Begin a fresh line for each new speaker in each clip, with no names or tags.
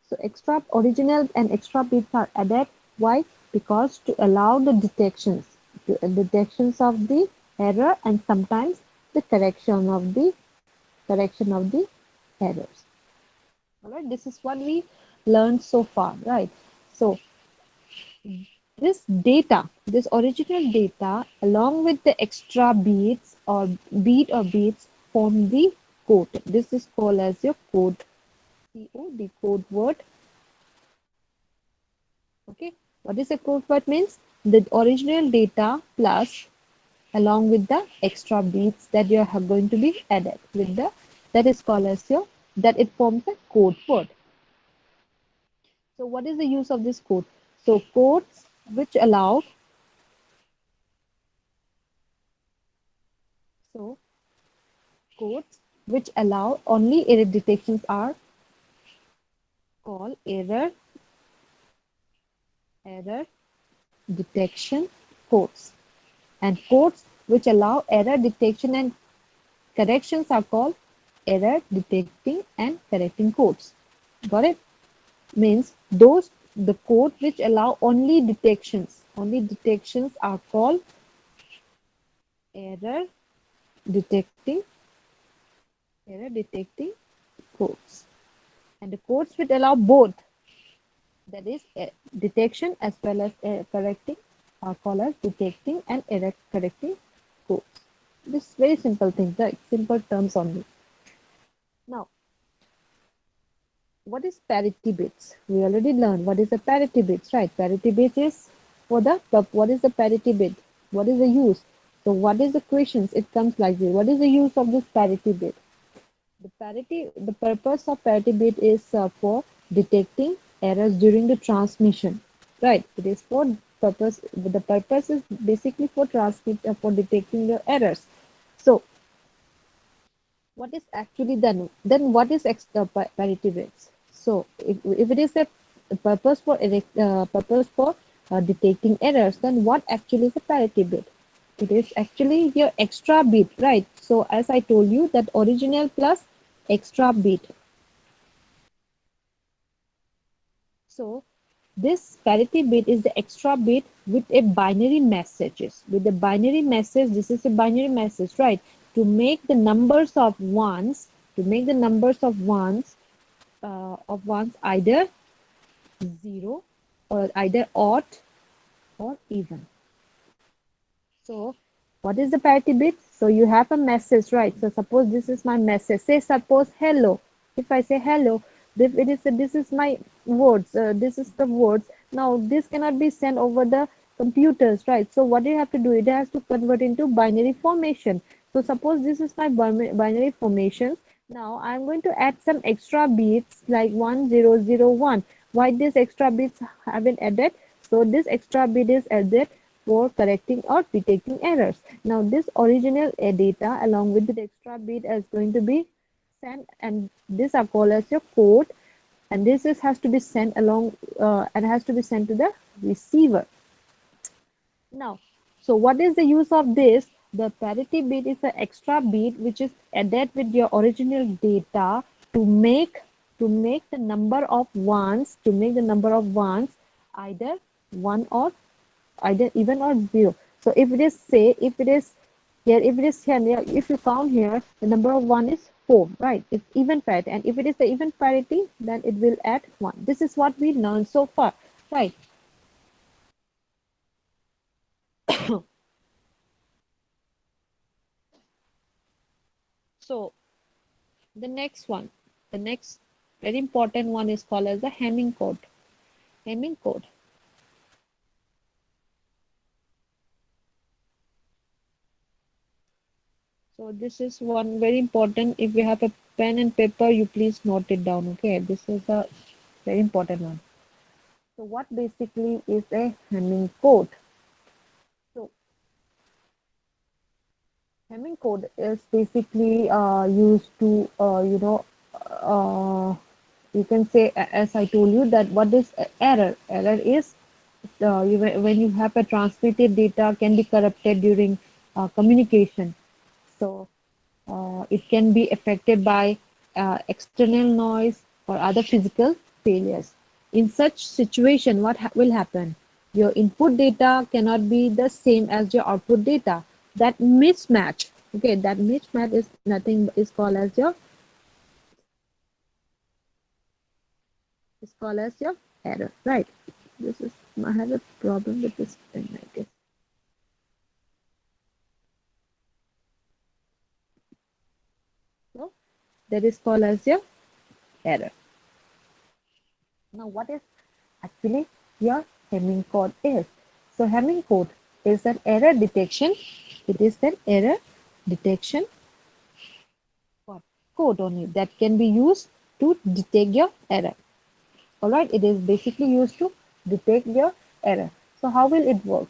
So extra original and extra bits are added. Why? Because to allow the detections of the error and sometimes the correction of the errors. Alright, this is what we learned so far, right? So this data, this original data, along with the extra beats or beats, form the code. This is called as your code. COD, code word. Okay, what is a code word means? The original data plus along with the extra beats that you are going to be added with the that is called as your that it forms a code word. So what is the use of this code? So codes which allow so codes which allow only error detections are called error detection codes, and codes which allow error detection and corrections are called error detecting and correcting codes. Got it? Means those the code which allow only detections are called error detecting detecting codes, and the codes which allow both, that is detection as well as correcting, are called as detecting and error correcting codes. This very simple thing, right? Simple terms only. Now, what is parity bits? We already learned what is the parity bits, right? Parity bit is for the what is the parity bit? What is the use? So what is the questions? It comes like this. What is the use of this parity bit? The purpose of parity bit is for detecting errors during the transmission, right? It is for purpose. The purpose is basically for for detecting the errors. So what is actually done? Then what is parity bits? So if it is a purpose for detecting errors, then what actually is a parity bit? It is actually your extra bit, right? So as I told you that original plus extra bit. So this parity bit is the extra bit with a binary messages. With the binary message, this is a binary message, right? To make the numbers of ones, to make the numbers of ones either zero or either odd or even. So what is the parity bit? So you have a message, right? So suppose this is my message. Say suppose hello. If I say hello, if it is this is my words. This is the words. Now this cannot be sent over the computers, right? So what do you have to do? It has to convert into binary formation. So suppose this is my binary formation. Now I'm going to add some extra bits like 1001. Why these extra bits have been added? So this extra bit is added for correcting or detecting errors. Now this original data along with the extra bit is going to be sent, and this are called as your code, and this is has to be sent along and has to be sent to the receiver. Now, so what is the use of this? The parity bit is an extra bit which is added with your original data to make the number of ones either one or either even or zero. So if it is say if it is here if it is here if you count here the number of one is 4, right? It's even parity, and if it is the even parity then it will add 1. This is what we learned so far, right? So the next one, the next very important one is called as the Hamming code. Hamming code. So this is one very important. If you have a pen and paper, you please note it down. Okay, this is a very important one. So what basically is a Hamming code? So Hamming code is basically used to you can say as I told you that what is error? Error is when you have a transmitted data can be corrupted during communication. So it can be affected by external noise or other physical. failures. In such situation, what will happen? Your input data cannot be the same as your output data. That mismatch, okay, that mismatch is nothing is called as your error, right? This is I have a problem with this thing, I guess. So that is called as your error. Now, what is actually your Hamming code is? So, Hamming code is an error detection. It is an error detection what? Code only that can be used to detect your error. All right, it is basically used to detect your error. So, how will it work?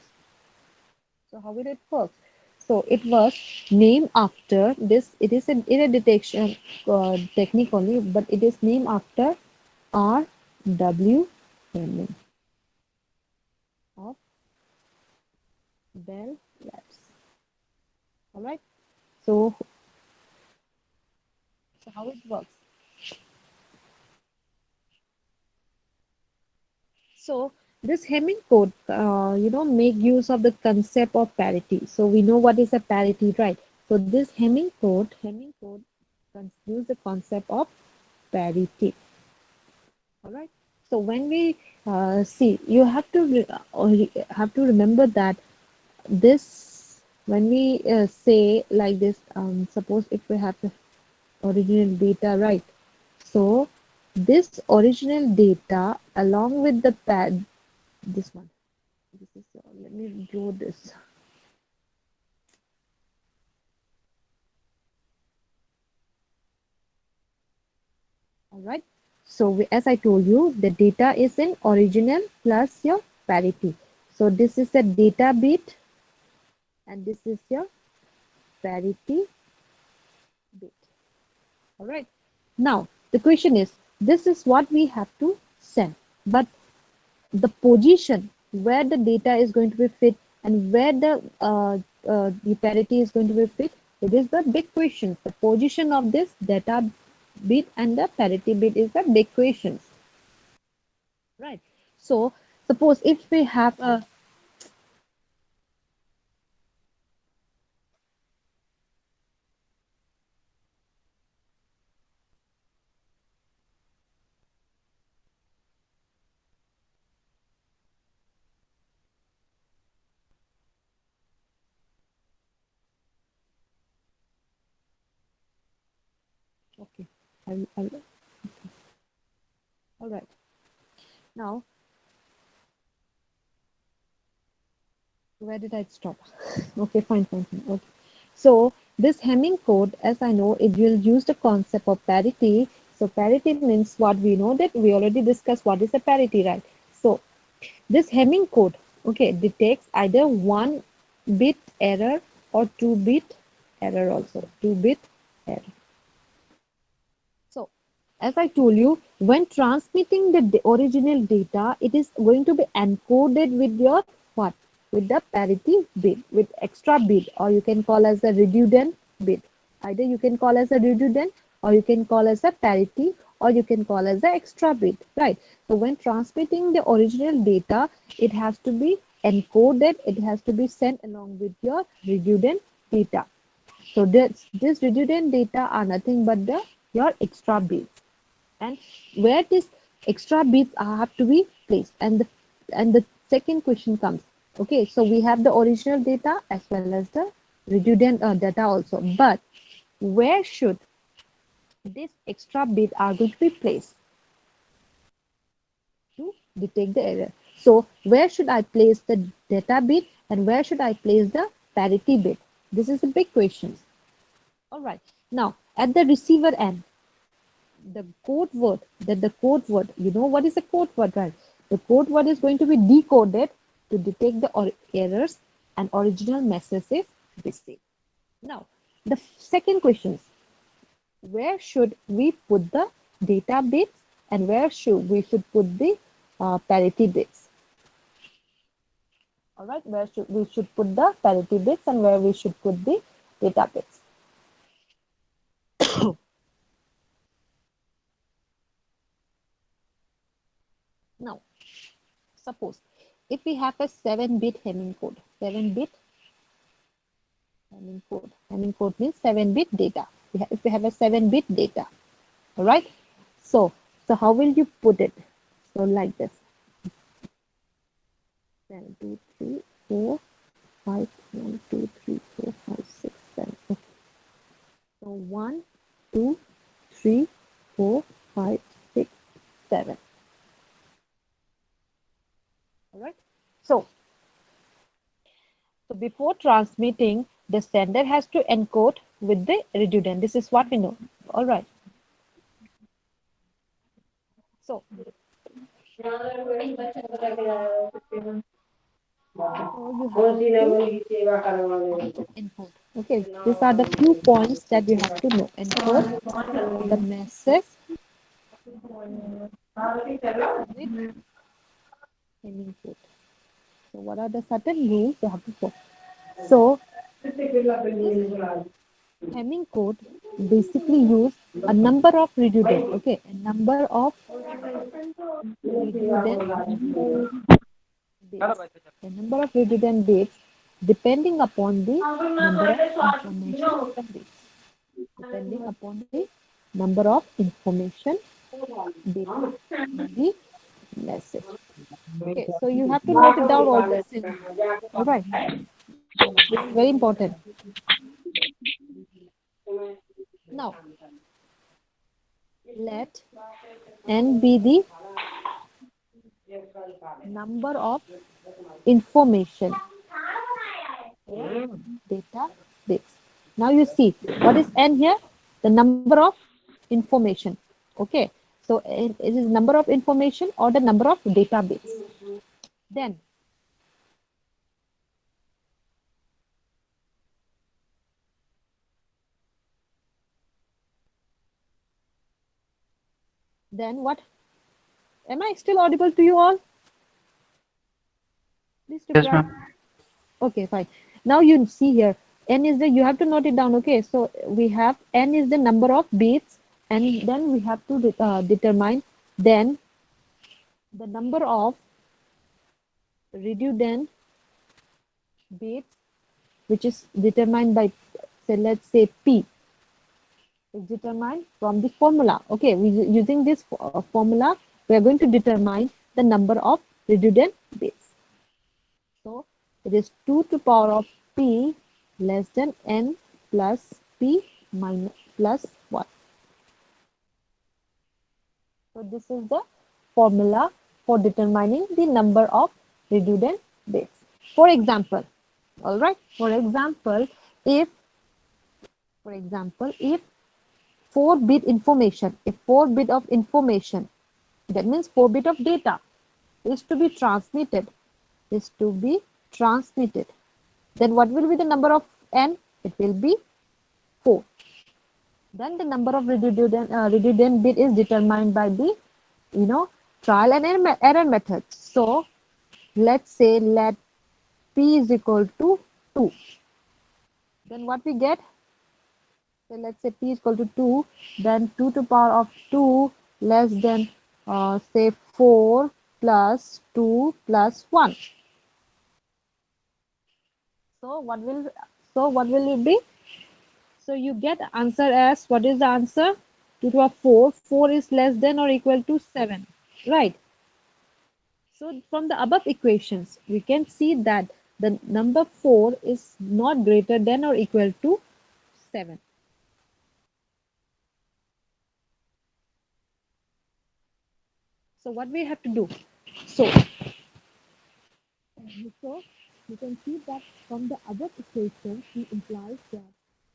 So, how will it work? So, it was named after this. It is an error detection technique only, but it is named after R.W. Hamming of Bell Labs. All right. So, so how it works? So this Hamming code, make use of the concept of parity. So we know what is a parity, right? So this Hamming code use the concept of parity. All right. So when we see, you have to have to remember that this when we say like this, suppose if we have the original data, right? So this original data along with the pad, this one, this is, let me draw this. All right. So as I told you, the data is in original plus your parity. So this is the data bit and this is your parity bit. All right. Now the question is, this is what we have to send, but the position where the data is going to be fit and where the parity is going to be fit, it is the big question. The position of this data bit and the parity bit is the big questions, right? So suppose if we have a okay, I'll, all right. Now where did I stop? Okay, fine. Okay. So this Hamming code, as I know, it will use the concept of parity. So parity means what we know that we already discussed what is a parity, right? So this Hamming code, okay, detects either one bit error or two-bit error also, two-bit error. So, as I told you, when transmitting the original data, it is going to be encoded with your what? With the parity bit, with extra bit, or you can call as a redundant bit. Either you can call as a redundant, or you can call as a parity, or you can call as the extra bit, right? So when transmitting the original data, it has to be encoded, it has to be sent along with your redundant data. So this redundant data are nothing but the your extra bits, and where this extra bits have to be placed. And the second question comes. Okay, so we have the original data as well as the redundant data also. But where should this extra bit are going to be placed to detect the error? So where should I place the data bit and where should I place the parity bit? This is a big question. All right. Now, at the receiver end, the code word, you know what is a code word, right? The code word is going to be decoded to detect the errors and original message is received. Now, the second question is, where should we put the data bits and where should put the parity bits? All right, where should we should put the parity bits and where we should put the data bits? suppose if we have a 7-bit Hamming code, 7-bit Hamming code. Hamming code means 7-bit data. If we have a 7-bit data, all right. So, so how will you put it? So like this: 1, 2, 3, 4, 5, 1, 2, 3, 4, 5, 6, 7. Okay. So 1, 2, 3, 4, 5, 6, 7. All right. So, so before transmitting, the sender has to encode with the redundant. This is what we know. All right. So, so you have to encode. Okay, these are the few points that you have to know. Encode the message with Hamming code. So, what are the certain rules you have to follow? So, this Hamming code basically use a number of redundant. Okay, a number of redundant bits. The number of redundant bits depending upon the number of information bits. Depending upon the number of information bits in the message. Okay, so you have to note it down all this in. All right, this is very important. Now, let n be the number of information or data bits. Now you see what is n here? The number of information. Okay, so it is number of information or the number of data bits. Then what? Am I still audible to you all? Please
Yes,
reply.
ma'am.
Okay, fine. Now you see here, n is the, you have to note it down. Okay, so we have n is the number of bits, and then we have to determine then the number of redundant bits, which is determined by, say, let's say p, is determined from the formula. Okay, using this formula, we are going to determine the number of redundant bits. So it is 2 to power of p less than n plus p minus plus 1. So this is the formula for determining the number of redundant bits. For example, all right. If for example, if 4-bit information, if 4-bit of information, that means 4-bit of data is to be transmitted, is to be transmitted, then what will be the number of n? It will be 4. Then the number of redundant bit is determined by the, you know, trial and error method. So let's say let p is equal to 2. Then what we get? So let's say p is equal to 2. Then 2 to power of 2 less than say 4 plus 2 plus 1. So what will it be? So you get answer as, what is the answer? 2 to a 4. 4 is less than or equal to 7. Right. So from the above equations, we can see that the number 4 is not greater than or equal to 7. So what we have to do? So, so you can see that from the above equations, it implies that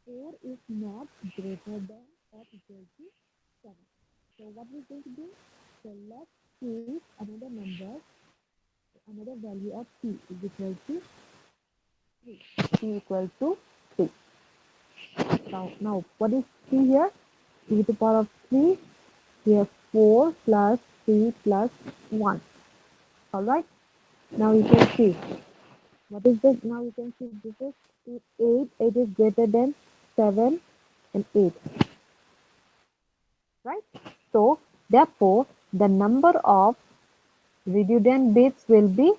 4 is not greater than or equal to 7. So what we're going to do? So let's choose another number, another value of p is equal to 3. P equal to 3. Now what is p here? E to the power of 3. Here 4 plus 3 plus 1. Alright. Now you can see. What is this? Now you can see this is 8. 8 is greater than 7 and 8. Right? So therefore the number of redundant bits will be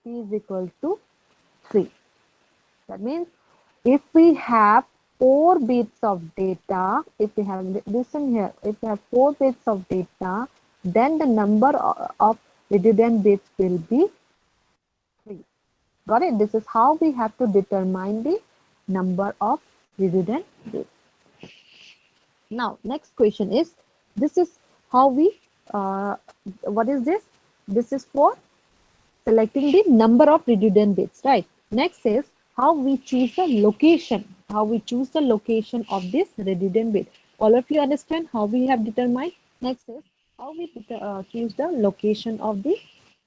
p is equal to 3. That means if we have 4 bits of data, if we have, listen here, if we have 4 bits of data, then the number of redundant bits will be 3. Got it? This is how we have to determine the number of redundant bits. Now, next question is, this is how we, uh, what is this? This is for selecting the number of redundant bits, right? Next is how we choose the location, how we choose the location of this redundant bit. All of you understand how we have determined? Next is how we choose the location of the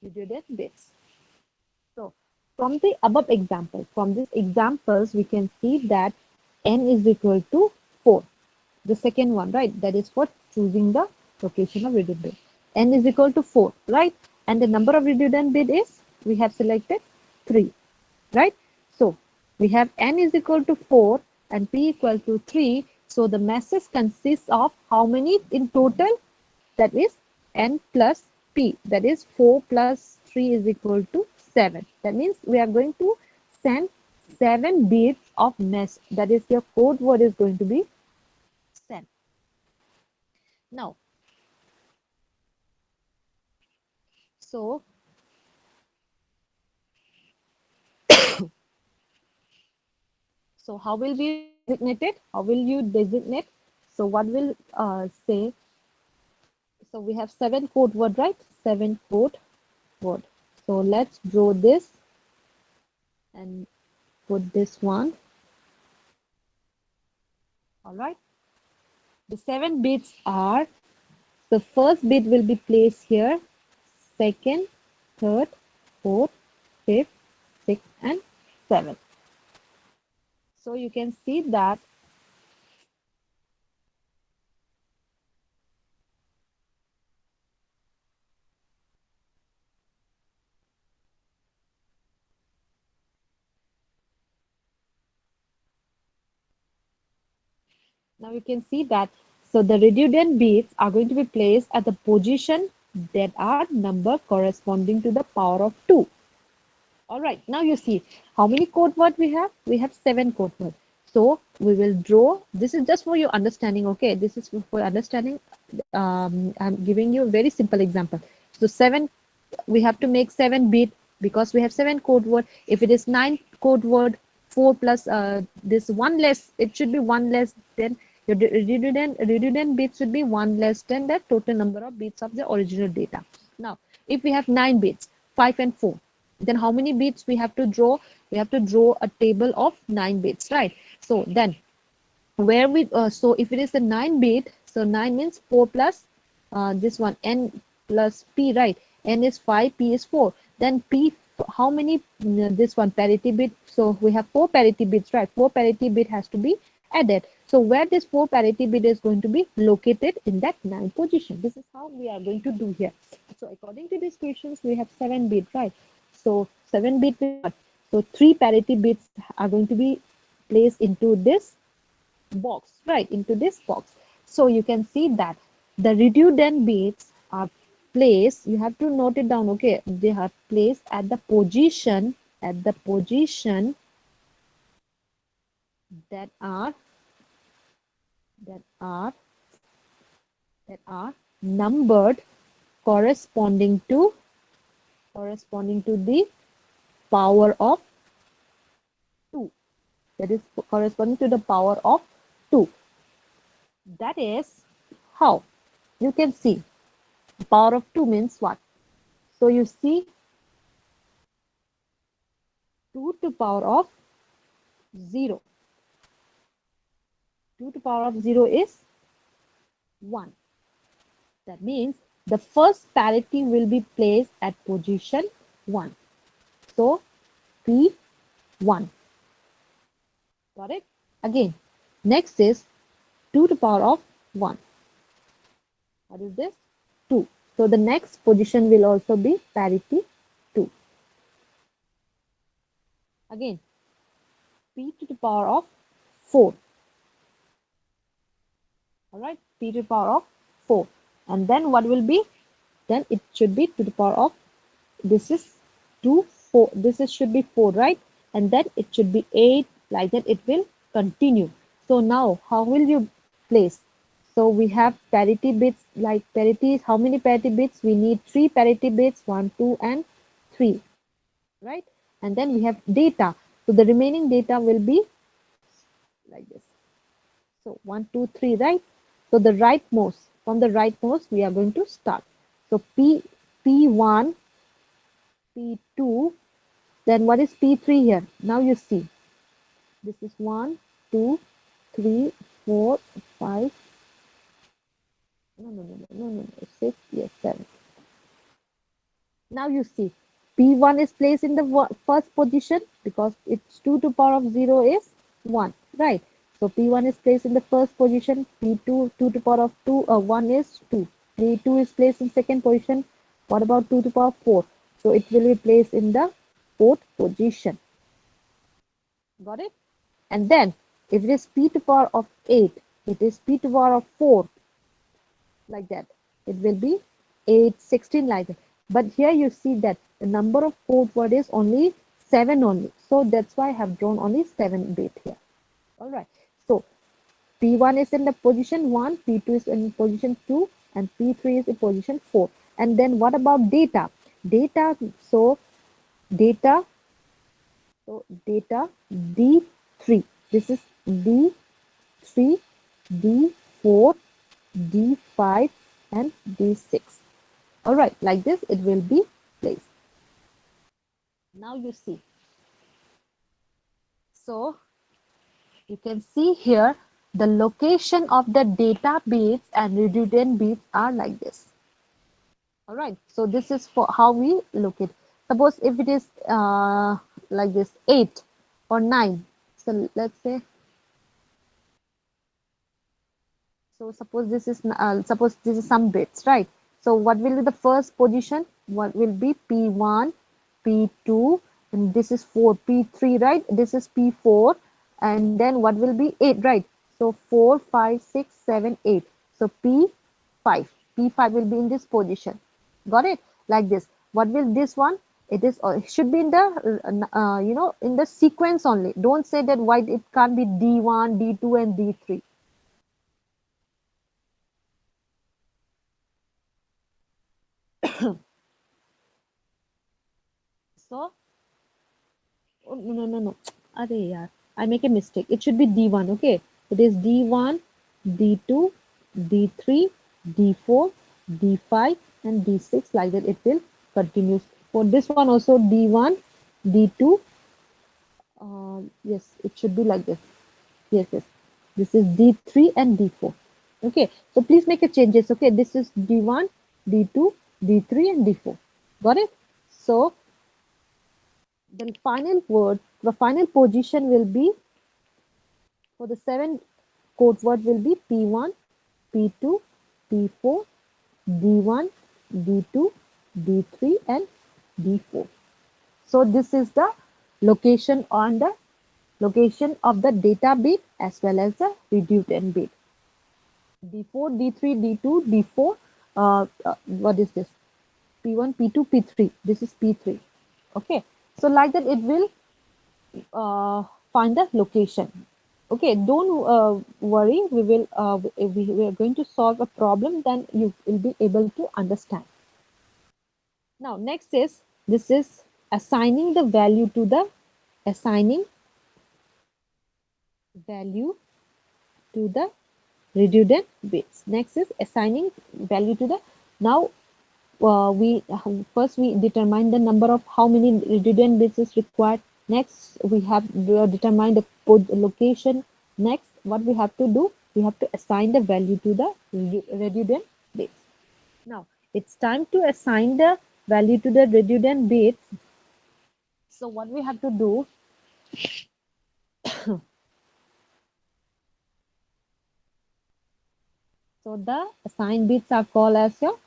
redundant bits. So from the above example, from these examples, we can see that n is equal to 4. The second one, right? That is for choosing the location of redundant bit. N is equal to 4, right? And the number of redundant bit is, we have selected 3, right? So we have n is equal to 4 and p equal to 3. So the message consists of how many in total? That is n plus p. That is 4 plus 3 is equal to 7. That means we are going to send 7 bits of mess. That is, your code word is going to be sent. Now, so how will we designate it? How will you designate? So what will say? So we have 7 code word, right? 7 code word. So let's draw this and put this one. All right. The 7 bits are, the first bit will be placed here, second, third, fourth, fifth, sixth, and seventh. So you can see that now you can see that, so the redundant bits are going to be placed at the position that are number corresponding to the power of 2. All right, now you see how many code words we have? We have 7 code words. So we will draw, this is just for your understanding, okay? This is for understanding. I'm giving you a very simple example. So 7, we have to make 7 bit because we have 7 code word. If it is 9 code word, 4 plus this 1 less, it should be 1 less than your redundant bits should be 1 less than the total number of bits of the original data. Now, if we have 9 bits, 5 and 4, then how many bits we have to draw? We have to draw a table of 9 bits, right? So then where we so if it is a 9 bit, so 9 means 4 plus this one n plus p, right? N is 5, p is 4. Then p, how many this one parity bit? So we have 4 parity bits, right? 4 parity bit has to be added. So where this 4 parity bit is going to be located in that 9 position. This is how we are going to do here. So according to these questions, we have 7 bit, right? So 7 bit, so 3 parity bits are going to be placed into this box, right? Into this box. So you can see that the redundant bits are placed, you have to note it down, okay? They are placed at the position, that are that are that are numbered corresponding to the power of 2. That is corresponding to the power of 2. That is how you can see power of 2 means what? So you see 2 to power of 0. 2 to power of 0 is 1. That means the first parity will be placed at position 1. So P1. Got it? Again, next is 2 to power of 1. What is this? 2. So the next position will also be parity 2. Again, P to the power of 4. Alright, P to the power of 4. And then what will be? then it should be to the power of, this is 2, 4, this is should be 4, right? And then it should be 8, like that it will continue. So now how will you place? So we have parity bits, like parity, how many parity bits? We need 3 parity bits, 1, 2 and 3, right? And then we have data. So the remaining data will be like this. So 1, 2, 3, right? So the rightmost, from the rightmost, we are going to start. So P1, P2, then what is P3 here? Now you see, this is 1, 2, 3, 4, 5, no, 6, yes, 7. Now you see, P1 is placed in the first position because its 2 to power of 0 is 1, right? So P1 is placed in the first position, P2, 2 to power of 1 is 2. P2 is placed in second position. What about 2 to power of 4? So it will be placed in the fourth position. Got it? And then if it is P to power of 8, it is P to power of 4, like that. It will be 8, 16, like that. But here you see that the number of code word is only 7 only. So that's why I have drawn only 7 bit here. Alright. So P1 is in the position 1, P2 is in position 2, and P3 is in position 4. And then what about data? Data, so data, data D3. This is D3, D4, D5, and D6. Alright, like this it will be placed. Now you see. So you can see here the location of the data bits and redundant bits are like this. Alright, so this is for how we look it. Suppose if it is like this 8 or 9. So let's say, so suppose this is some bits, right? So what will be the first position? What will be P1, P2, and this is 4, P3, right? This is P4, and then what will be 8, right? So 4, 5, 6, 7, 8. So P5. P5 will be in this position. Got it? Like this. What will this one? It should be in the in the sequence only. Don't say that why it can't be D1, D2, and D3. So no. Arey yaar. I make a mistake. It should be D1, okay? It is D1, D2, D3, D4, D5, and D6. Like that, it will continue. For this one also D1, D2. Yes, it should be like this. Yes. This is D3 and D4. Okay, so please make a changes. Okay, this is D1, D2, D3, and D4. Got it? So the final word, the final position will be, for the 7 code word will be P1, P2, P4, D1, D2, D3, and D4. So this is the location on the location of the data bit as well as the redundant bit. D4, D3, D2, D4. What is this? P1, P2, P3. This is P3. Okay. So like that, it will find the location. Okay, don't worry. We are going to solve a problem. Then you will be able to understand. Now, next is, this is assigning the value to the assigning value to the redundant bits. Next is assigning value to the, now we first we determine the number of how many redundant bits is required. Next we have determined the location. Next what we have to do, we have to assign the value to the redundant bits. Now it's time to assign the value to the redundant bits. So what we have to do, so the assigned bits are called as your,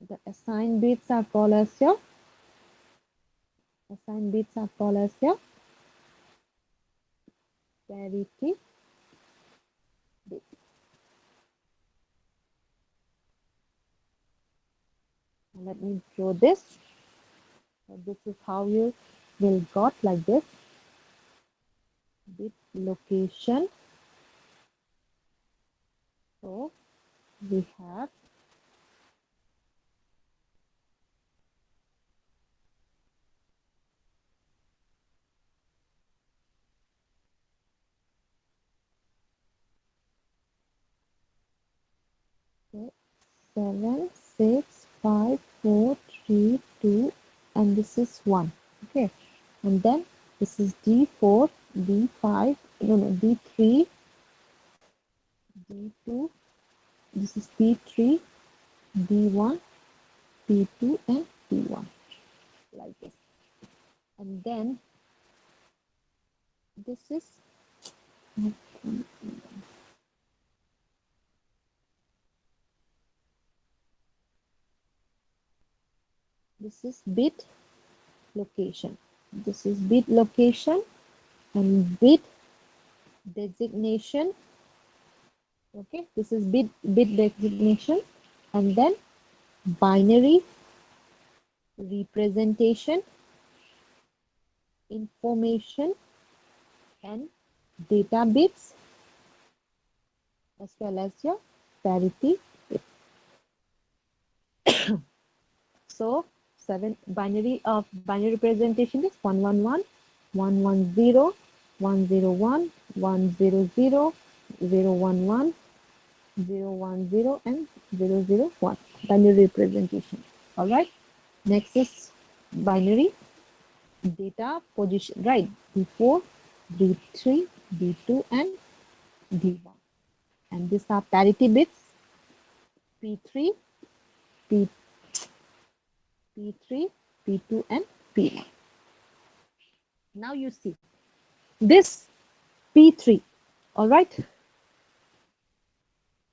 the assigned bits are called as your assigned bits are called as your parity bits. Let me draw this. So this is how you will got like this. Bit location. So we have okay, 7, 6, 5, 4, 3, 2, and this is 1. Okay, and then this is D4, D5, no, D3, D2, this is P3, D1, P2, and P1, like this. And then this is bit location. This is bit location and bit designation. Okay, this is bit designation, and then binary representation, information, and data bits, as well as your parity bit. So binary representation is 111, 110, 101, 100, 011, 010, and 001. Binary representation. All right. Next is binary data position, right? D4, D3, D2, and D1. And these are parity bits P3, P, P3, P2, and P1. Now you see this P3, all right?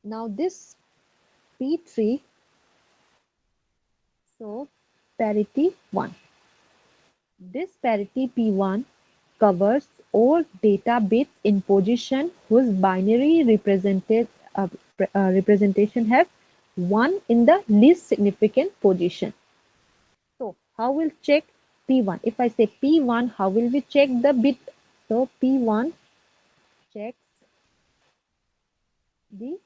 Now this P3, so parity 1. This parity P1 covers all data bits in position whose binary representation has 1 in the least significant position. So how will check P1? If I say P1, how will we check the bit? So P1 checks the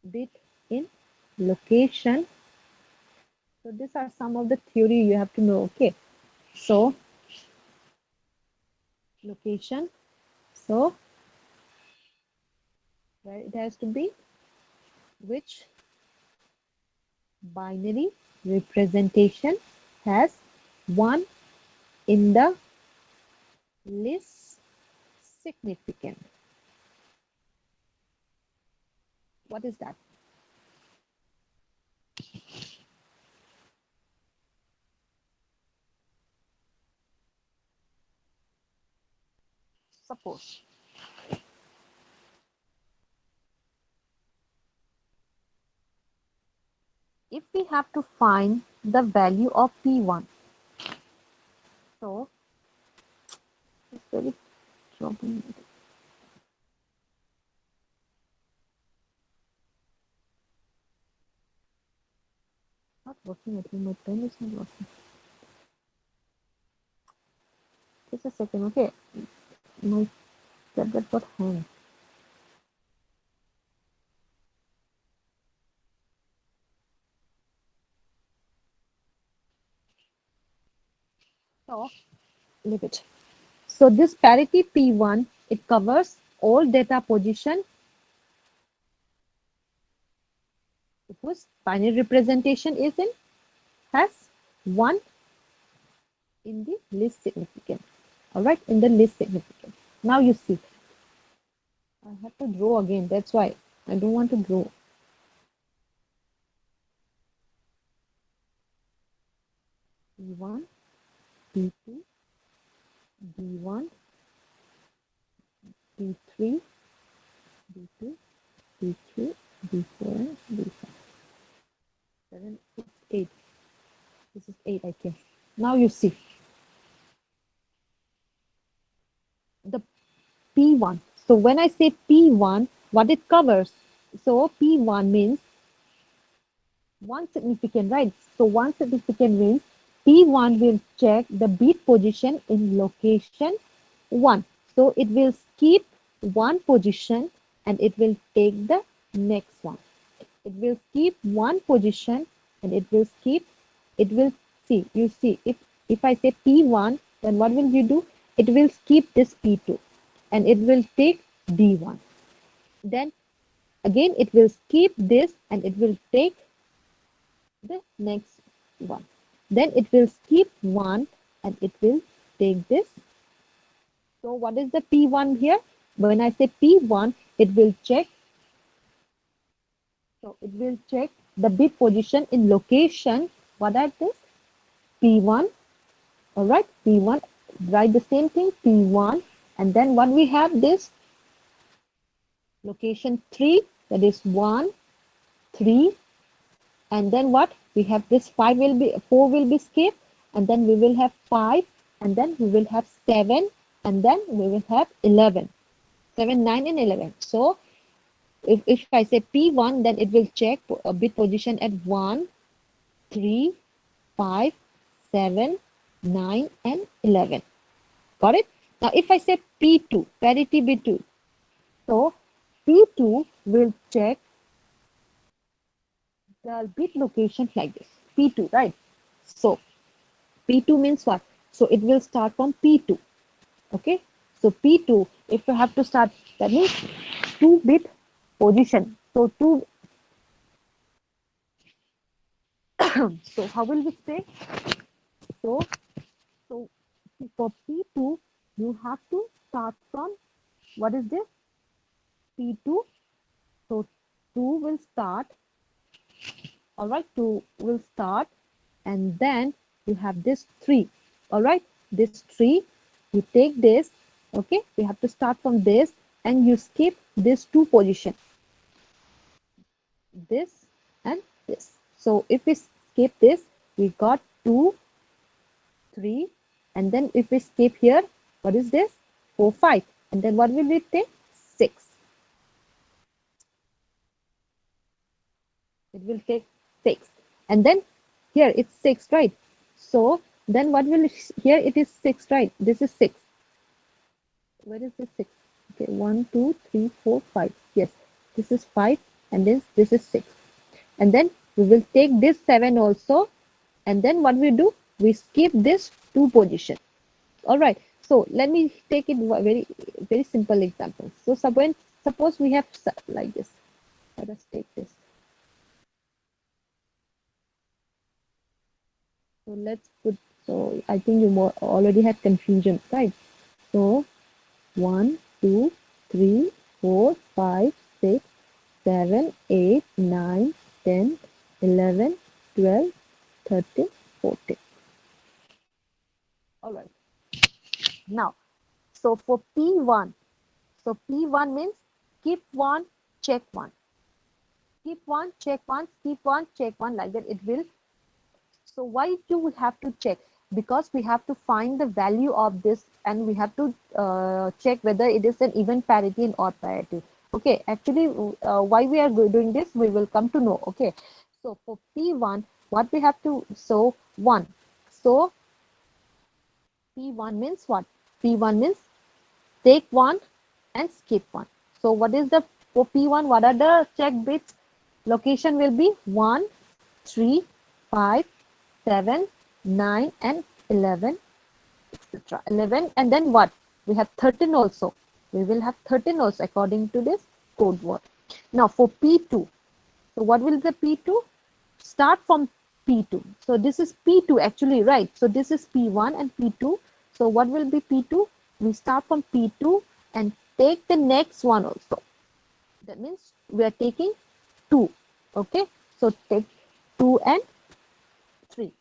bit in location. So these are some of the theory you have to know. Okay. So location. So where it has to be, which binary representation has 1 in the least significant. What is that? Suppose if we have to find the value of P1, so it's very troubling. Not working, I think my pen is not working. Just a second, okay. My tablet got hang. So leave it. So this parity P1, it covers all data position whose binary representation is in has 1 in the least significant. All right, in the least significant. Now you see, I have to draw again. That's why I don't want to draw. P1, P2, D1, D3, D2, D3, D4, and D5. 7, 6, 8. This is 8, I guess. Now you see the P1. So when I say P1, what it covers? So P1 means One significant, right? So one significant means P1 will check the bit position in location 1. So it will skip one position and it will take the next one. It will skip one position and it will skip, it will see, you see, if I say P1, then what will you do? It will skip this P2 and it will take D1. Then again, it will skip this and it will take the next one. Then it will skip one and it will take this. So what is the P1 here? When I say P1, it will check. So it will check the bit position in location. What are this? P1. All right, P1. Write the same thing, P1. And then what we have this location 3, that is 1, 3. And then what? We have this 5 will be, 4 will be skipped. And then we will have 5. And then we will have 7. And then we will have 11. 7, 9, and 11. So if I say P1, then it will check a bit position at 1, 3, 5, 7, 9, and 11. Got it? Now if I say P2, parity B2, so P2 will check the bit location like this. P2, right? So P2 means what? So it will start from P2. Okay? So P2, if you have to start, that means 2-bit position. So so how will we say? So so for P2, you have to start from, what is this? P2. So 2 will start. All right, 2 will start, and then you have this 3. All right, this 3, you take this. Okay, we have to start from this, and you skip this 2 position, this and this. So if we skip this, we got 2, 3, and then if we skip here, what is this? 4, 5, and then what will we take? 6. It will take 6, and then here it's 6, right? So then what will, here it is 6, right? This is 6. Where is the 6? Okay, 1, 2, 3, 4, 5. Yes, this is 5, and this is 6. And then we will take this 7 also, and then what we do? We skip this 2 position. All right. So let me take it very very simple example. So suppose we have like this. Let us take this. So let's put. So I think you already had confusion, right? So 1, 2, 3, 4, 5, 6, 7, 8, 9, 10, 11, 12, 13, 14. All right. Now, so for P1, so P1 means keep one, check one. Keep one, check one, keep one, check one, like that it will. So why do we have to check? Because we have to find the value of this, and we have to check whether it is an even parity and odd parity. Okay, actually, why we are doing this, we will come to know. Okay, so for P1, what we have to, so 1. So P1 means what? P1 means take one and skip one. So what is the, for P1, what are the check bits? Location will be 1, 3, 5, 7, 9, and 11, etc. 11, and then what? We have 13 also. We will have 13 also according to this code word. Now for P2, so what will the P2? Start from P2. So this is P2 actually, right? So this is P1 and P2. So what will be P2? We start from P2 and take the next one also. That means we are taking 2. Okay. So take 2 and 3.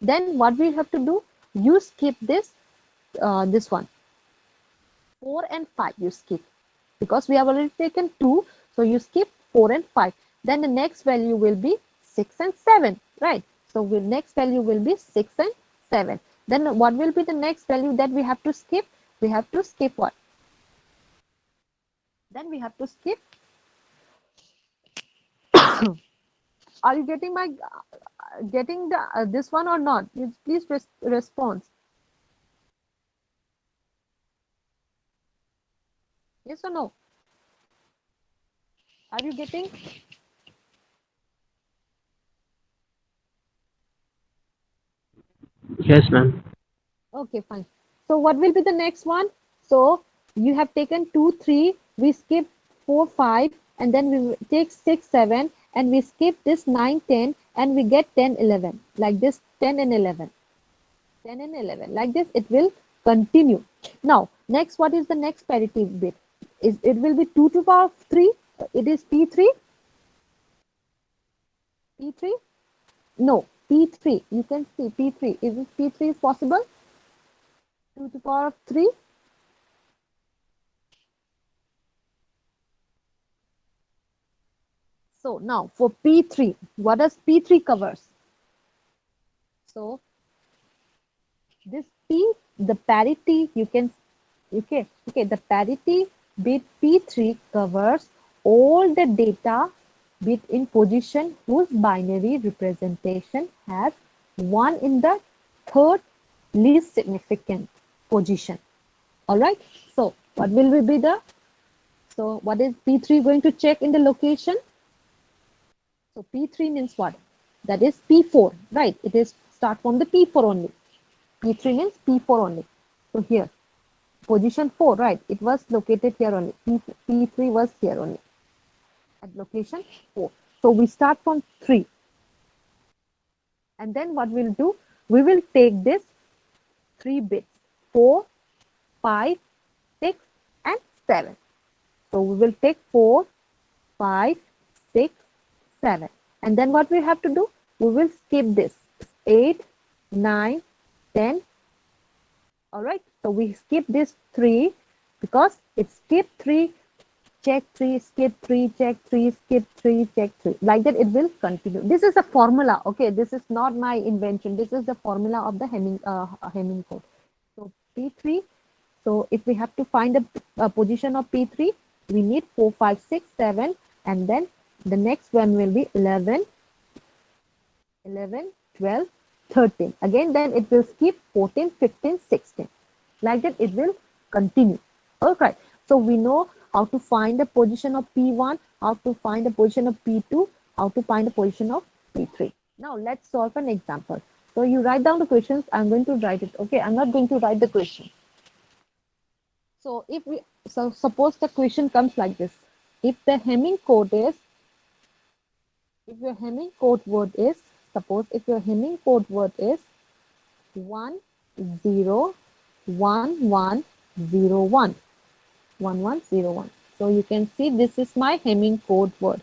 Then what we have to do? You skip this one. 4 and 5 you skip, because we have already taken 2, so you skip 4 and 5. Then the next value will be 6 and 7, right? So next value will be 6 and 7. Then what will be the next value that we have to skip? We have to skip what? Then we have to skip Are you getting my getting the this one or not? Please respond. Yes or no? Are you getting?
Yes, ma'am.
Okay, fine. So what will be the next one? So you have taken 2, 3, we skip 4, 5, and then we take 6, 7, and we skip this 9, 10, and we get 10, 11. Like this, 10 and 11. 10 and 11. Like this, it will continue. Now, next, what is the next parity bit? It will be 2 to the power of 3. It is P3. P3? No, P3. You can see P3. Is it P3 is possible? 2 to the power of 3. So now for P3, what does P3 covers? So this P, the parity, you can, the parity bit P3 covers all the data bit in position whose binary representation has 1 in the third least significant position. All right. So what will be the, so what is P3 going to check in the location? So P3 means what? That is P4, right? It is start from the P4 only. P3 means P4 only. So here, position 4, right? It was located here only. P3 was here only at location 4. So we start from 3. And then what we'll do, we will take this 3 bits, 4, 5, 6, and 7. So we will take 4, 5, 6, 7. And then what we have to do? We will skip this 8, 9, 10. All right. So we skip this 3 because it's skip 3, check 3, skip 3, check 3, skip 3, check 3. Like that, it will continue. This is a formula. Okay. This is not my invention. This is the formula of the Hamming code. So P3. So if we have to find a position of P3, we need 4, 5, 6, 7, and then the next one will be 11, 11, 12, 13. Again, then it will skip 14, 15, 16. Like that, it will continue. Okay. So we know how to find the position of P1, how to find the position of P2, how to find the position of P3. Now let's solve an example. So you write down the questions. I'm going to write it. Okay. I'm not going to write the question. So if we, so suppose the question comes like this. If the Hamming code is, if your Hamming code word is, suppose if your Hamming code word is 101101, 1101. So you can see this is my Hamming code word.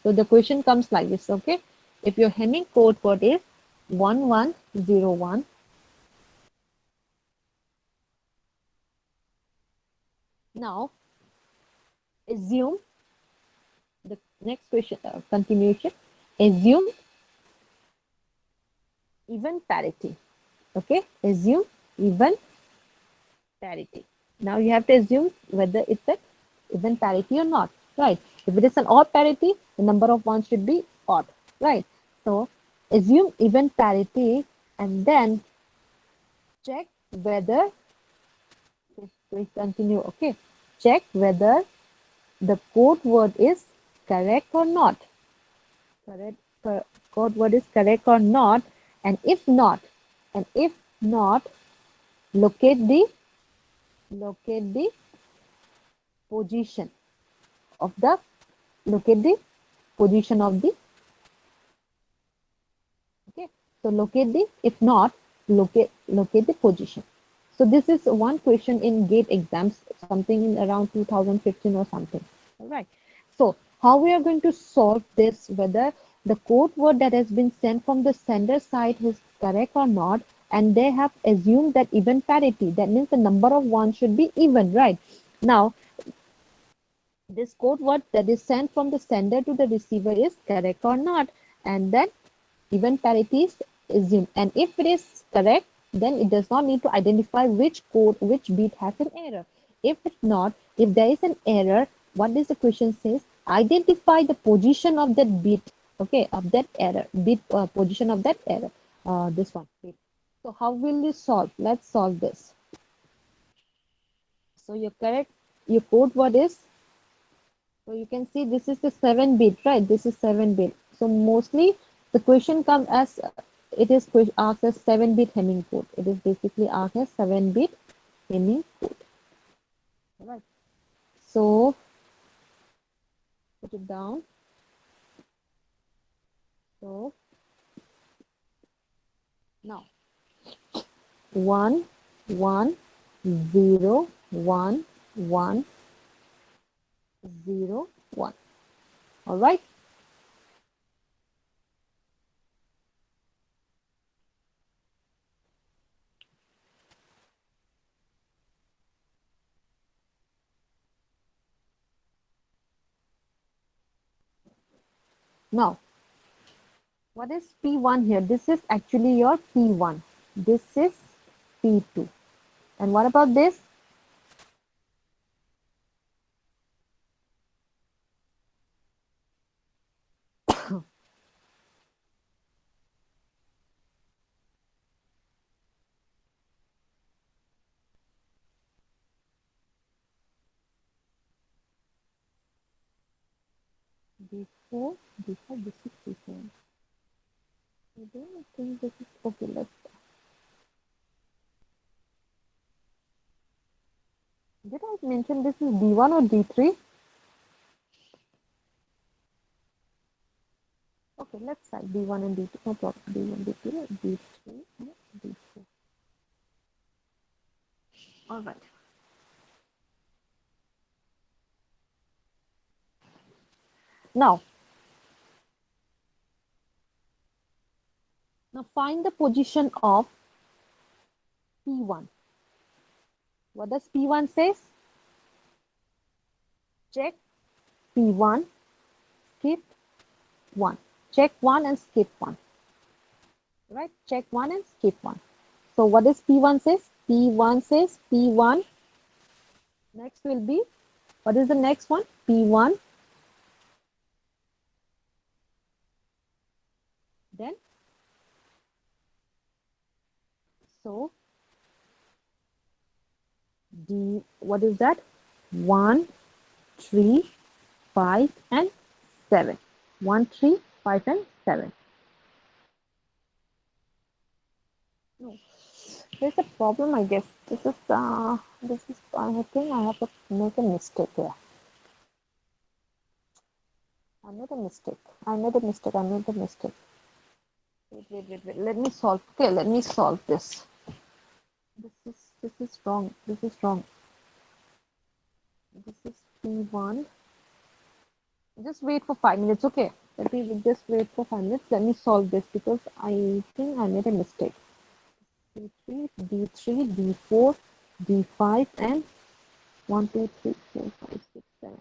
So the question comes like this, okay? If your Hamming code word is 1101, now assume the next question, continuation, assume even parity. Okay, assume even parity. Now you have to assume whether it's a even parity or not, right? If it is an odd parity, the number of ones should be odd, right? So assume even parity and then check whether, we continue, okay? Check whether the code word is correct or not. Correct, code word is correct or not, and if not, and if not, locate the locate the position of the locate the position of the, okay, so locate the, if not, locate the position. So this is one question in gate exams, something in around 2015 or something. All right. So how we are going to solve this, whether the code word that has been sent from the sender side is correct or not, and they have assumed that even parity, that means the number of ones should be even, right? Now this code word that is sent from the sender to the receiver is correct or not, and then even parity is assumed, and if it is correct, then it does not need to identify which code, which bit has an error. If it's not, if there is an error, what does the question says? Identify the position of that bit. okay, of that error, bit position of that error. This one. Wait. So how will you solve? Let's solve this. So your correct, your code word is, so you can see this is the 7 bit, right? This is 7 bit. So mostly the question comes as it is asked as 7-bit Hemming code. It is basically asked as 7-bit Hemming code. Alright. So put it down. So now 1 1 0 1 1 0 1. Alright. Now what is P1 here? This is actually your P1. This is P2. And what about this? D4, D4, this is D4. I don't think this is okay. Let's. Did I mention this is D1 or D3? Okay, let's try D1 and D2. No problem. D1, D2, D3, and D4. All right. Now, now find the position of P1. What does P1 says? Check P1, skip 1. Check 1 and skip 1. Right? Check 1 and skip 1. So what does P1 says? P1 says P1. Next will be, what is the next one? P1. Then, so D, what is that? 1, 3, 5, and 7. 1, 3, 5, and 7. No, there's a problem, I guess. I think I have to make a mistake here. I made a mistake. I made a mistake. I made a mistake. Wait. Let me solve. Okay, let me solve this. This is wrong. This is wrong. This is P1. Just wait for 5 minutes, okay? Let me just wait for 5 minutes. Let me solve this because I think I made a mistake. D3, D3, D4, D5, and 1, 2, 3, 4, 5, 6, 7,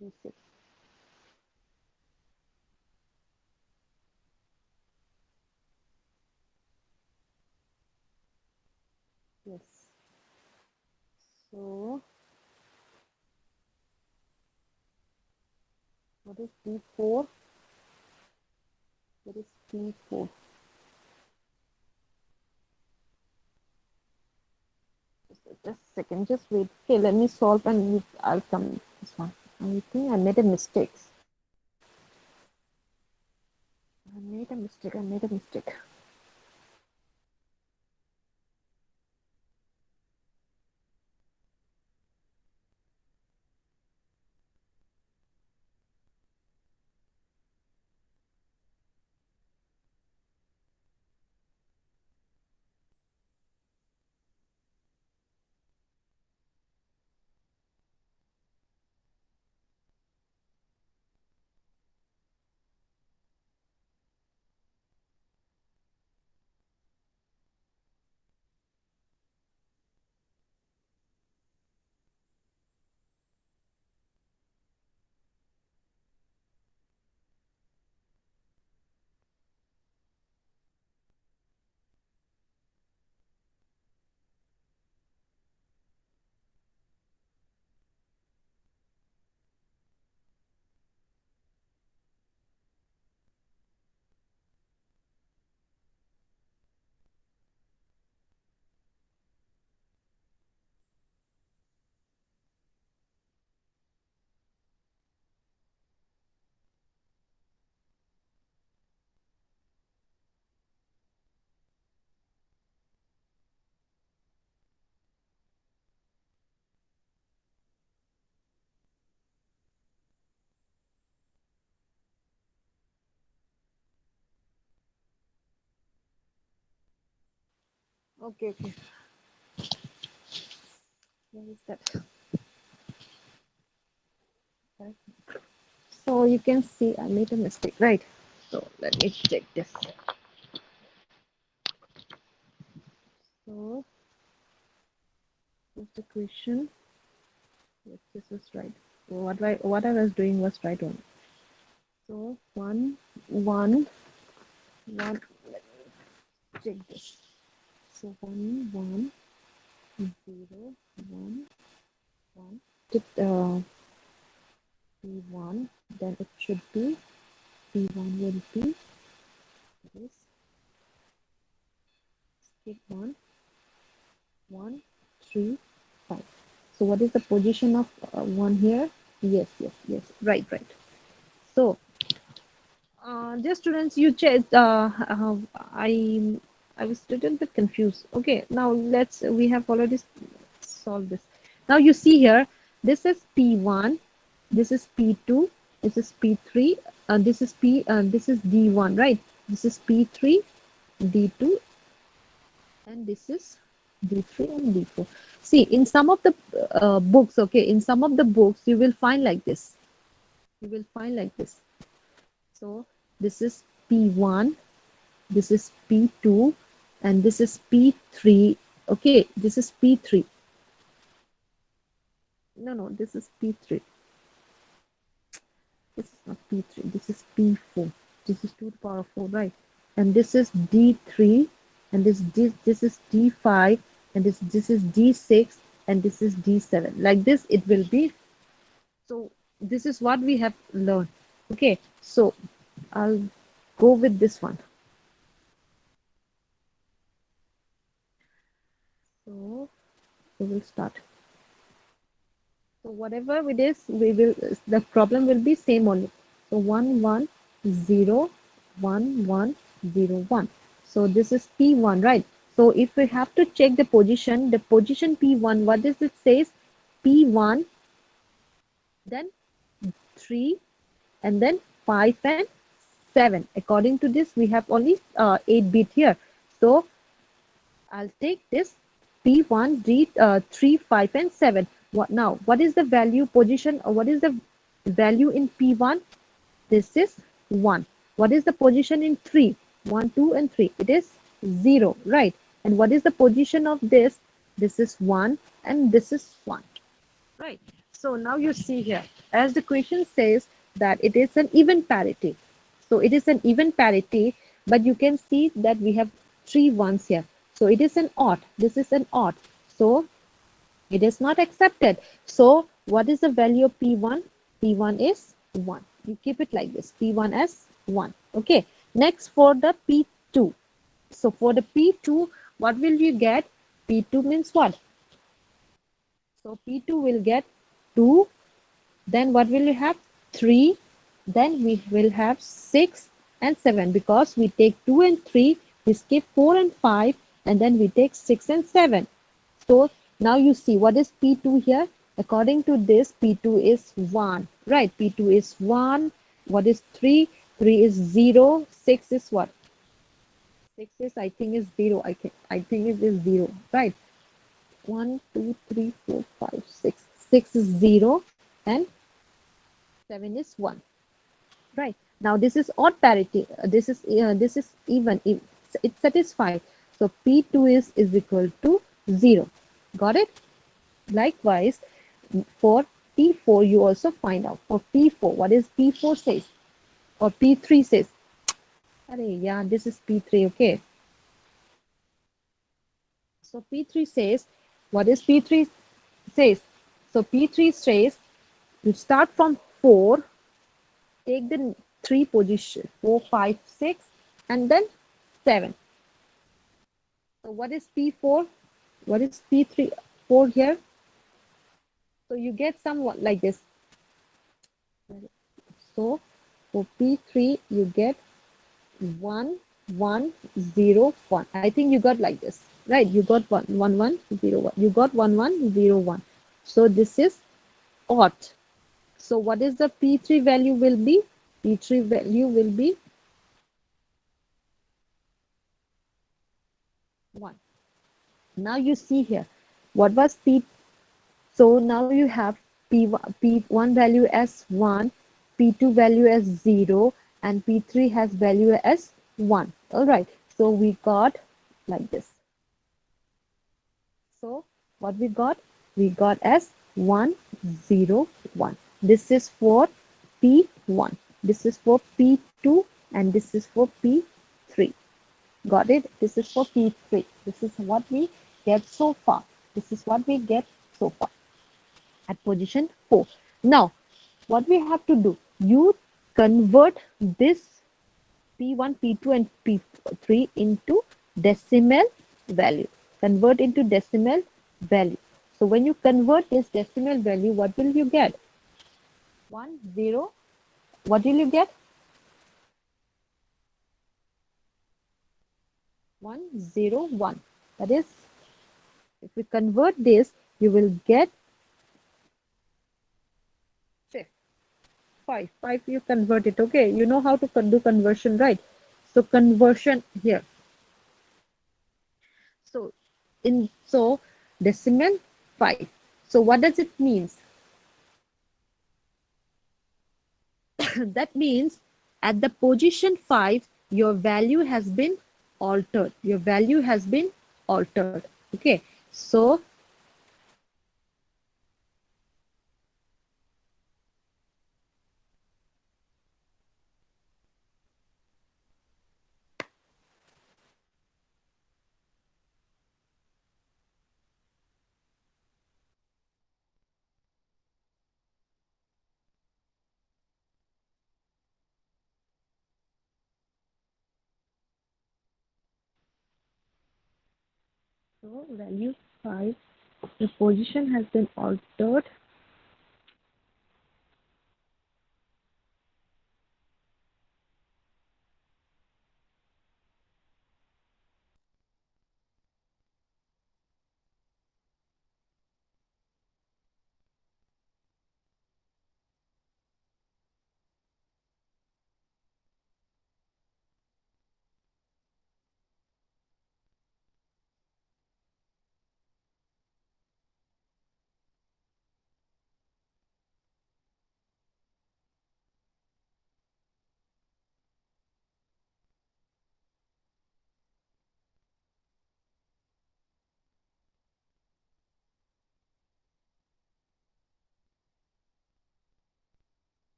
D6. Yes. So, what is D4? What is D4? Just a second, just wait. Okay, let me solve and I'll come this one. I think I made a mistake. I made a mistake. I made a mistake. Okay, okay. Where is that? Right. So you can see I made a mistake, right? So let me check this. So what's the question? Yes, this is right. So what I was doing was right on. So one, one. Let me check this. So one, zero, one. It P1. Then it should be P1 will be this. Skip one, 3, 5. So what is the position of one here? Yes, yes, yes. Right, right. So dear students, you checked. I was a little bit confused. Okay, now we have already solved this. Now you see here, this is P1, this is P2, this is P3, this is D1, right? This is P3, D2, and this is D3 and D4. See, in some of the books, okay, in some of the books, you will find like this. You will find like this. So this is P1, this is P2, and this is P3. Okay, this is P3. No, no, this is P3. This is not P3. This is P4. This is 2 to the power of 4, right? And this is D3, and this is D5, and this is D6, and this is D7. Like this, it will be. So this is what we have learned. Okay, so I'll go with this one. So we will start. So whatever it is, the problem will be same only. So 1 1 0 1 1 0 1. So this is P1, right? So if we have to check the position P1, what does it says? P1, then 3, and then 5 and 7. According to this, we have only 8 bit here. So I'll take this P1, D, 3, 5, and 7. What now? What is the value position? Or what is the value in P1? This is 1. What is the position in 3? 1, 2, and 3. It is 0, right? And what is the position of this? This is 1, and this is 1. Right. So now you see here, as the question says that it is an even parity. So it is an even parity, but you can see that we have 3 ones here. So it is an odd. This is an odd. So it is not accepted. So what is the value of P1? P1 is 1. You keep it like this. P1 as 1. Okay. Next for the P2. So for the P2, what will you get? P2 means what? So P2 will get 2. Then what will you have? 3. Then we will have 6 and 7 because we take 2 and 3, we skip 4 and 5, and then we take 6 and 7. So now you see what is P2 here? According to this, P2 is 1, right? P2 is 1. What is 3? 3 is 0. 6 is what? 6 is, I think, is 0. I think it is 0, right? 1, 2, 3, 4, 5, 6. 6 is 0, and 7 is 1. Right. Now this is odd parity. This is even. It's satisfied. So P2 is equal to 0. Got it? Likewise, for P4 you also find out. For P4, what is P4 says? Or P3 says? Arey, yeah, this is P3, okay. So P3 says, what is P3 says? So P3 says, you start from 4, take the 3 position, 4, 5, 6, and then 7. So what is P4? What is P3? 4 here. So you get somewhat like this. So for P3, you get 1, 1, 0, 1. I think you got like this, right? You got 1, 1, 1, 0, 1. You got 1, 1, 0, 1. So this is odd. So what is the P3 value will be? P3 value will be 1. Now you see here, what was P? So now you have P1 value as 1, P2 value as 0, and P3 has value as 1. Alright, so we got like this. So what we got? We got as 1, 0, 1. This is for P1. This is for P2 and this is for P3. Got it? This is for P3. This is what we get so far. This is what we get so far at position 4. Now, what we have to do? You convert this P1, P2 and P3 into decimal value. Convert into decimal value. So when you convert this decimal value, what will you get? 1, 0. What will you get? 1, 0, 1. That is, if we convert this, you will get 5. 5 you convert it. Okay, you know how to do conversion, right? So conversion here. So decimal 5. So what does it mean? That means at the position 5 your value has been altered. Your value has been altered. Okay, so value 5, the position has been altered.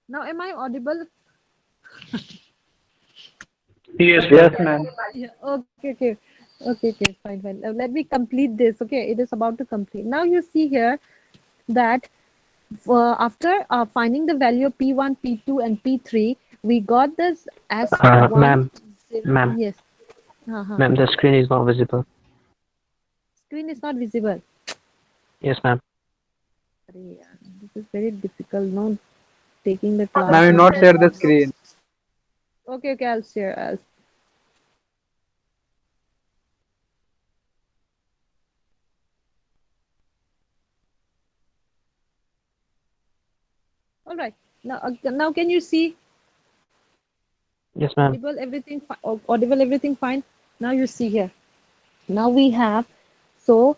Now am I audible?
Yes,
Yes,
ma'am.
ma'am.
Yeah, okay, fine, fine. Let me complete this. Okay, it is about to complete. Now you see here that after finding the value of P1, P2, and P3, we got this as one
Ma'am,
zero.
ma'am,
Yes. Uh-huh.
ma'am, the screen is not visible.
Screen is not visible.
Yes, ma'am.
अरे यार, this is very difficult. No, taking the
Ma'am,
class
you
on
not share the
this.
screen.
Okay, I'll share. All right. Now can you see
Yes, ma'am.
audible everything fine? Now you see here. Now we have so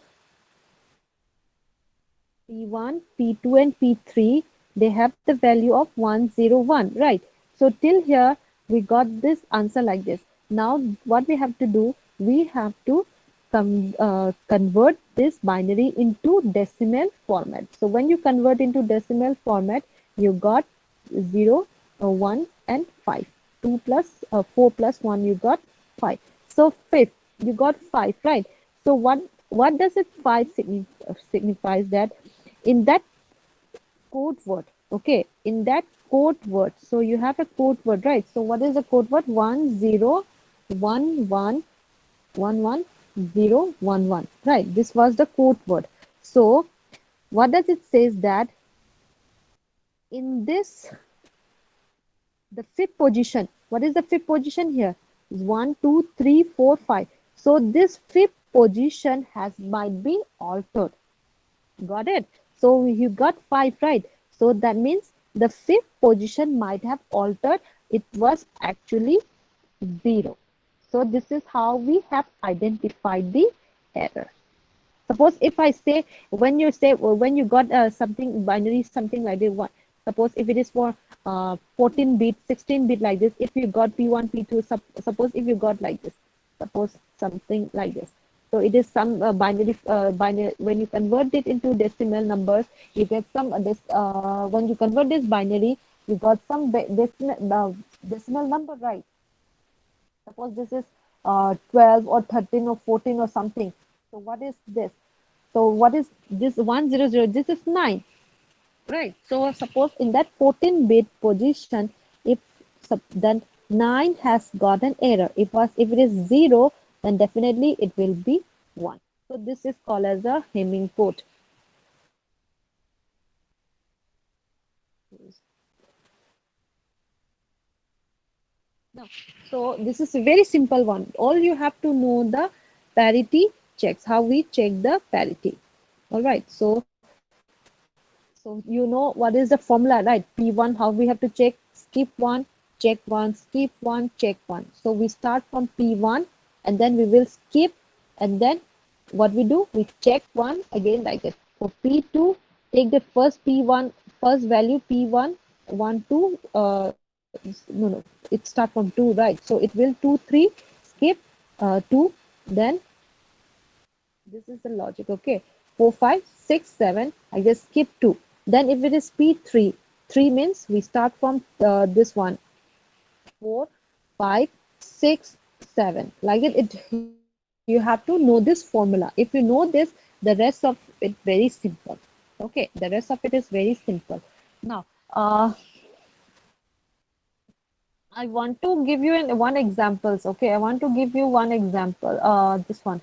P1, P2 and P3, they have the value of 101, right? So till here we got this answer like this. Now what we have to do, we have to convert this binary into decimal format. So when you convert into decimal format, you got 0, 1 and 5. 2 plus 4 plus 1, you got 5. So fifth, you got 5, right? So what does it 5 signifies that in that code word, okay, in that code word, so you have a code word, right? So what is the code word? 1011111011, right? This was the code word. So what does it says that in this, the fifth position, what is the fifth position here? Is 1 2 3 4 5. So this fifth position has might be altered. Got it? So you got 5, right? So that means the fifth position might have altered. It was actually 0. So this is how we have identified the error. Suppose if I say, when you say, when you got something binary, something like this one. Suppose if it is for 14 bit, 16 bit like this, if you got P1, P2, suppose if you got like this, suppose something like this. So it is some binary. When you convert it into decimal numbers, you get some when you convert this binary, you got some decimal number, right? Suppose this is 12 or 13 or 14 or something. So what is this? So what is this 100? This is 9, right? So suppose in that 14-bit position, if then 9 has got an error. If it is 0, then definitely it will be 1. So this is called as a Hamming code. Now, so this is a very simple one. All you have to know the parity checks, how we check the parity. All right. So you know what is the formula, right? P1, how we have to check, skip one, check one, skip one, check one. So we start from P1 and then we will skip, and then what we do, we check one again like this. For P2, take the first P1, first value P1, 1, 2, no, it start from 2, right? So it will 2, 3, skip 2, then this is the logic, okay? 4, 5, 6, 7. I just skip 2. Then if it is P3, 3 means we start from this one. 4, 5, 6, 7. Like it, you have to know this formula. If you know this, the rest of it very simple. Okay, the rest of it is very simple. Now, I want to give you one examples. Okay, I want to give you one example. This one,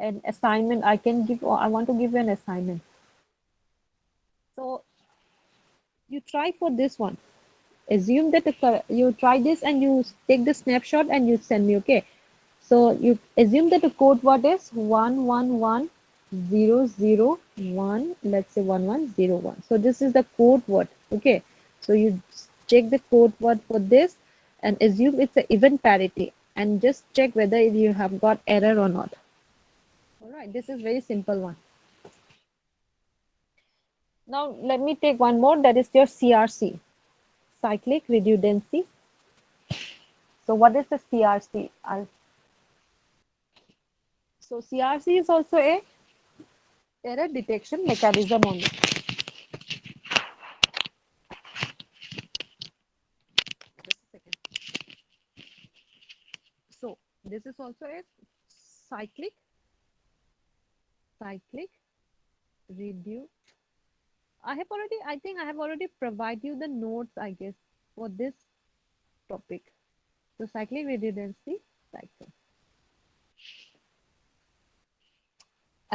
an assignment. I can give. I want to give you an assignment. So you try for this one. Assume that you try this and you take the snapshot and you send me. Okay. So you assume that the code word is 1110001. Let's say 1101. So this is the code word. Okay. So you check the code word for this and assume it's an event parity and just check whether you have got error or not. All right. This is very simple one. Now let me take one more, that is your CRC, cyclic redundancy. So what is the CRC? So CRC is also a error detection mechanism only. Just a second. So this is also a cyclic cyclic redu. I think I have already provided you the notes, I guess, for this topic. So cyclic redundancy cycle.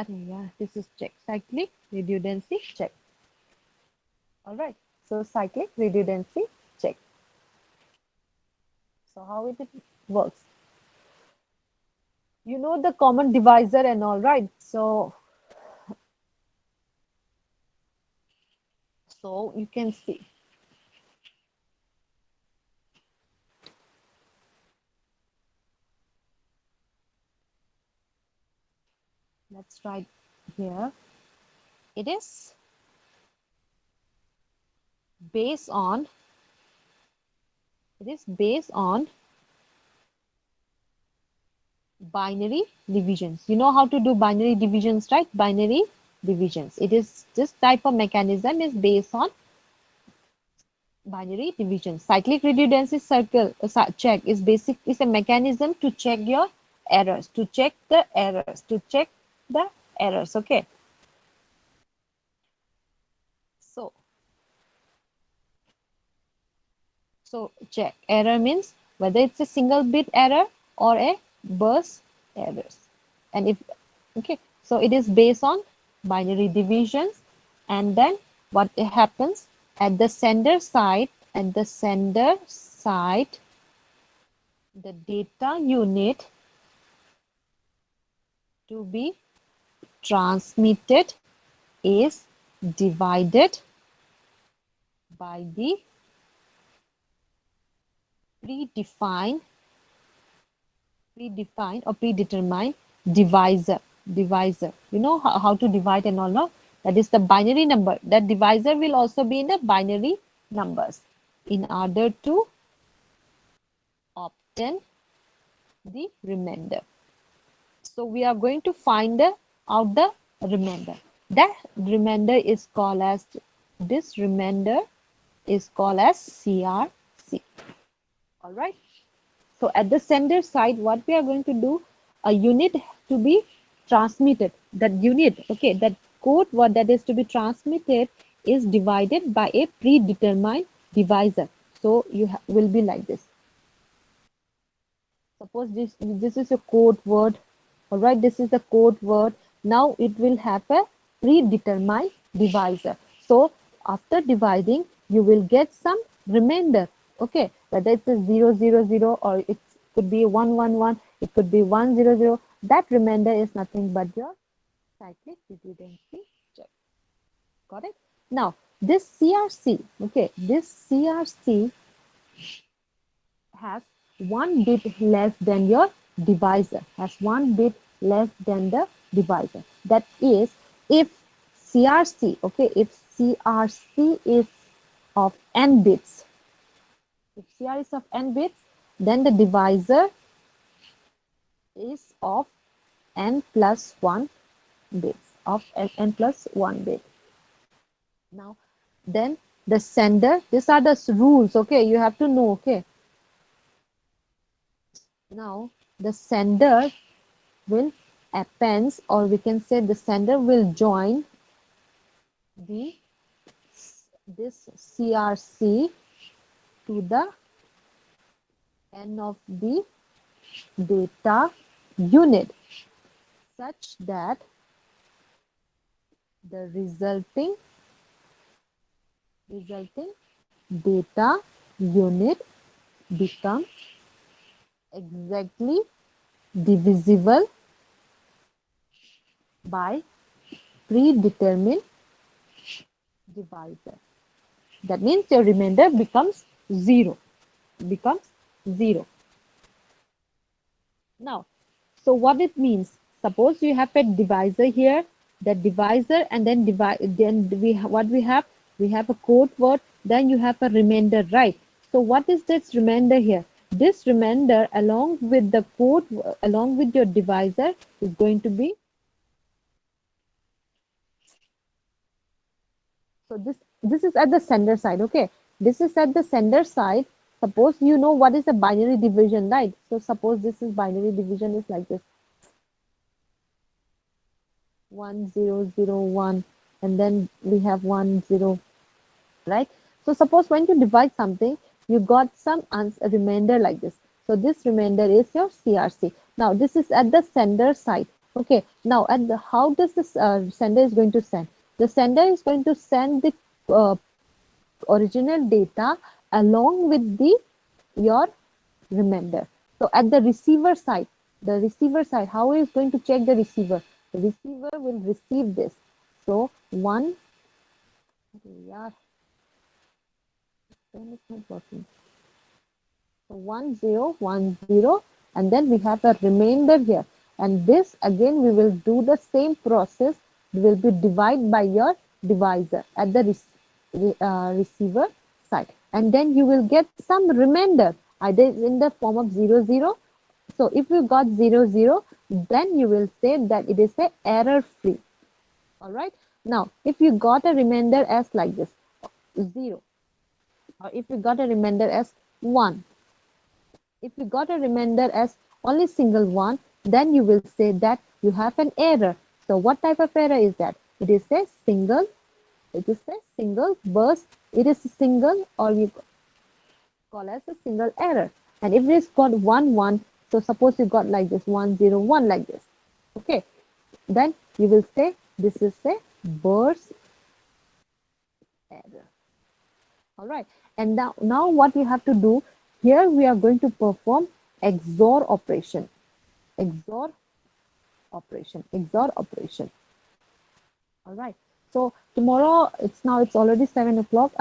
Yeah, this is check. Cyclic redundancy check. All right. So cyclic redundancy check. So how it works? You know the common divisor and all, right? So you can see. Let's try here. It is based on binary divisions. You know how to do binary divisions, right? Binary divisions. It is this type of mechanism is based on binary division. Cyclic redundancy circle check is a mechanism to check your errors, to check the errors, Okay. So check error means whether it's a single bit error or a burst errors. And if okay, so it is based on binary divisions, and then what happens at the sender side, the data unit to be transmitted is divided by the predefined or predetermined divisor. You know how to divide and all, no? That is the binary number. That divisor will also be in the binary numbers in order to obtain the remainder. So we are going to find out the remainder. That remainder is called as CRC. All right. So at the sender side, what we are going to do, a unit to be transmitted. That unit, okay, that code what that is to be transmitted is divided by a predetermined divisor. So you will be like this. Suppose this is a code word. All right, this is the code word. Now it will have a predetermined divisor. So after dividing, you will get some remainder. Okay, whether it's a 000 or it could be 111, it could be 100. That remainder is nothing but your cyclic redundancy check. Got it? Now this CRC, okay, this CRC has one bit less than your divisor, has one bit less than the divisor. That is, if CRC, okay, if CRC is of n bits, if CR is of n bits, then the divisor is of n plus 1 bits, of n plus 1 bit. Now, then the sender, these are the rules, okay, you have to know, okay. Now, the sender will appends, or we can say the sender will join the this CRC to the n of the data unit, such that the resulting data unit becomes exactly divisible by predetermined divisor. That means your remainder becomes 0. Now, so what it means? Suppose you have a divisor here, the divisor, and then what we have? We have a code word, then you have a remainder, right? So what is this remainder here? This remainder along with the code, along with your divisor, is going to be, so this is at the sender side, okay? This is at the sender side. Suppose you know what is a binary division, right? So suppose this is binary division is like this. 1001, and then we have 10, right? So suppose when you divide something, you got some remainder like this. So this remainder is your CRC. Now this is at the sender side. Okay, now at the how does this sender is going to send? The sender is going to send the uh, original data along with the your remainder. So at the receiver side, how is going to check the receiver? The receiver will receive this. So one, yeah, then it's not working. So 1010, and then we have a remainder here. And this again we will do the same process will be divided by your divisor at the receiver side, and then you will get some remainder either in the form of 0 0. So if you got 0 0, then you will say that it is a error free. All right. Now if you got a remainder as like this 0, or if you got a remainder as 1, if you got a remainder as only single one, then you will say that you have an error. So what type of error is that? It is a single, it is a single burst, it is a single, or you call as a single error. And if it is got 1 1, so suppose you got like this 1 0 1 like this, okay, then you will say this is a burst error. All right. And now what we have to do here, we are going to perform XOR operation. XOR XOR operation. All right. So tomorrow it's already 7 o'clock.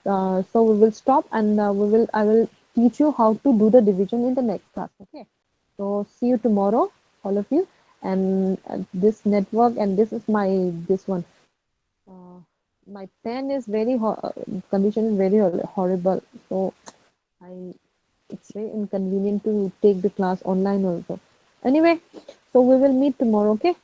So we will stop, and I will teach you how to do the division in the next class. Okay. So see you tomorrow, all of you. And this network, and this is this one. Uh, my pen is condition is very horrible. So I it's very inconvenient to take the class online also. Anyway, so we will meet tomorrow. Okay.